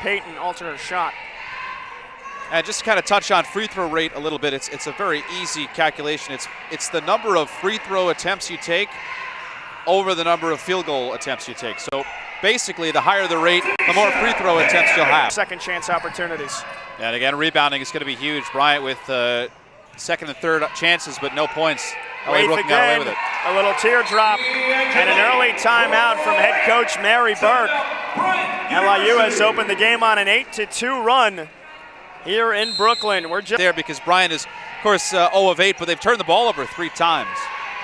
Payton alter her shot. And just to kind of touch on free throw rate a little bit, it's a very easy calculation. It's the number of free throw attempts you take over the number of field goal attempts you take. So basically, the higher the rate, the more free throw attempts you'll have. Second chance opportunities. And again, rebounding is going to be huge. Bryant with second and third chances, but no points. Wait again, with it. A little teardrop and an early timeout from head coach Mary Burke. LIU has opened the game on an 8-2 run here in Brooklyn. We're just there because Bryant is, of course, 0 of 8, but they've turned the ball over 3 times.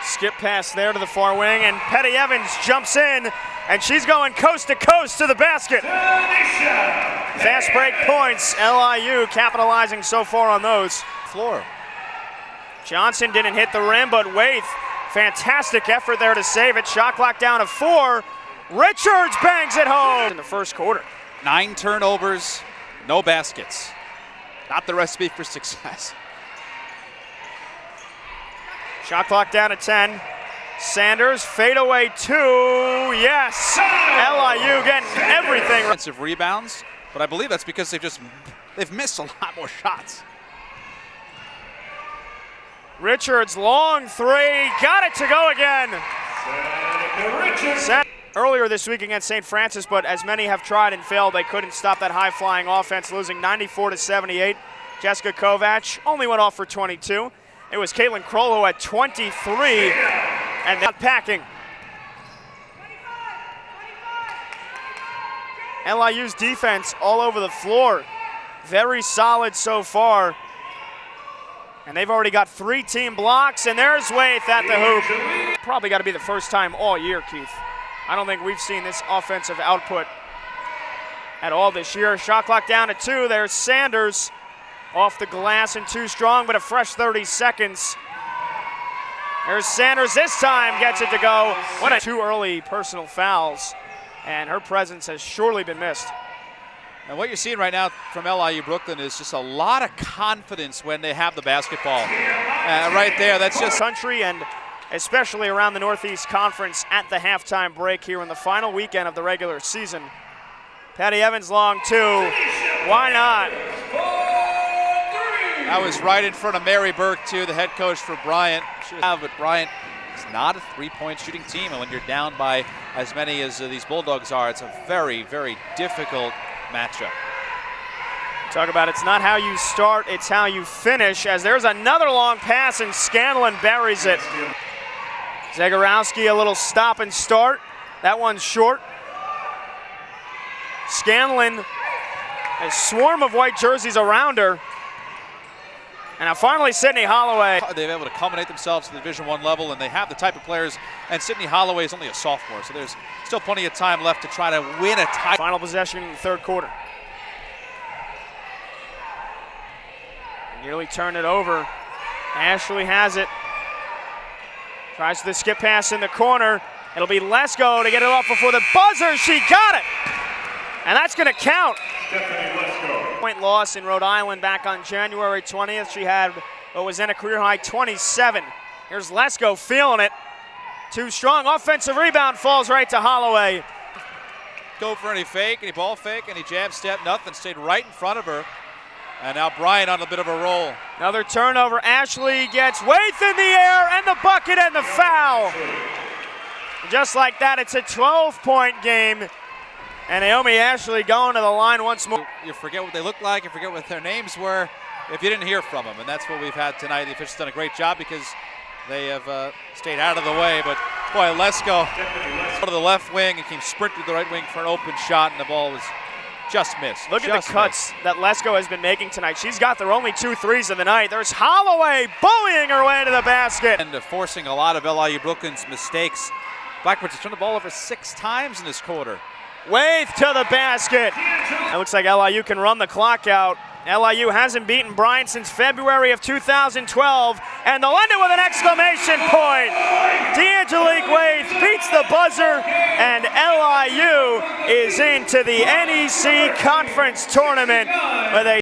Skip pass there to the far wing, and Petty Evans jumps in, and she's going coast to coast to the basket. Fast break points, LIU capitalizing so far on those. Floor. Johnson didn't hit the rim, but Waith, fantastic effort there to save it. Shot clock down to 4. Richards bangs it home in the first quarter. 9 turnovers, no baskets. Not the recipe for success. Shot clock down to 10. Sanders, fadeaway 2, yes! LIU getting everything. Offensive rebounds, but I believe that's because they've missed a lot more shots. Richards, long 3, got it to go again. Earlier this week against St. Francis, but as many have tried and failed, they couldn't stop that high-flying offense, losing 94-78. Jessica Kovac only went off for 22. It was Caitlin Kroll who had 23, and not packing. LIU's defense all over the floor. Very solid so far. And they've already got 3 team blocks, and there's Waith at the hoop. Probably got to be the first time all year, Keith. I don't think we've seen this offensive output at all this year. Shot clock down to 2. There's Sanders off the glass and too strong, but a fresh 30 seconds. There's Sanders this time, gets it to go. What a 2 early personal fouls, and her presence has surely been missed. And what you're seeing right now from LIU Brooklyn is just a lot of confidence when they have the basketball. Right there, that's just country, and especially around the Northeast Conference at the halftime break here in the final weekend of the regular season. Patty Evans long 2. Why not? That was right in front of Mary Burke, too, the head coach for Bryant. But Bryant is not a 3-point shooting team, and when you're down by as many as these Bulldogs are, it's a very, very difficult matchup. Talk about it's not how you start, it's how you finish, as there's another long pass and Scanlon buries it. Zagorowski a little stop and start. That one's short. Scanlon, a swarm of white jerseys around her. And now finally Sydney Holloway. They've been able to culminate themselves to the Division I level, and they have the type of players, and Sydney Holloway is only a sophomore, so there's still plenty of time left to try to win a title. Final possession in the third quarter. Nearly turned it over. Ashley has it. Tries the skip pass in the corner. It'll be Lesko to get it off before the buzzer. She got it! And that's going to count. Point loss in Rhode Island back on January 20th. She had what was then a career-high 27. Here's Lesko feeling it. Too strong. Offensive rebound falls right to Holloway. Go for any fake, any ball fake, any jab step, nothing. Stayed right in front of her. And now Bryant on a bit of a roll. Another turnover. Ashley gets Waith in the air, and the bucket and the foul. Just like that, it's a 12-point game. And Naomi Ashley going to the line once more. You forget what they look like, you forget what their names were if you didn't hear from them. And that's what we've had tonight. The officials done a great job because they have stayed out of the way. But boy, Lesko go to the left wing and came sprinting to the right wing for an open shot, and the ball was just missed. Look at the cuts that Lesko has been making tonight. She's got their only 2 threes of the night. There's Holloway bullying her way to the basket. And forcing a lot of LIU Brooklyn's mistakes. Blackbirds have turned the ball over 6 times in this quarter. Waith to the basket. It looks like LIU can run the clock out. LIU hasn't beaten Bryant since February of 2012, and they'll end it with an exclamation point. D'Angelique Waith beats the buzzer, and LIU is into the NEC Conference Tournament with a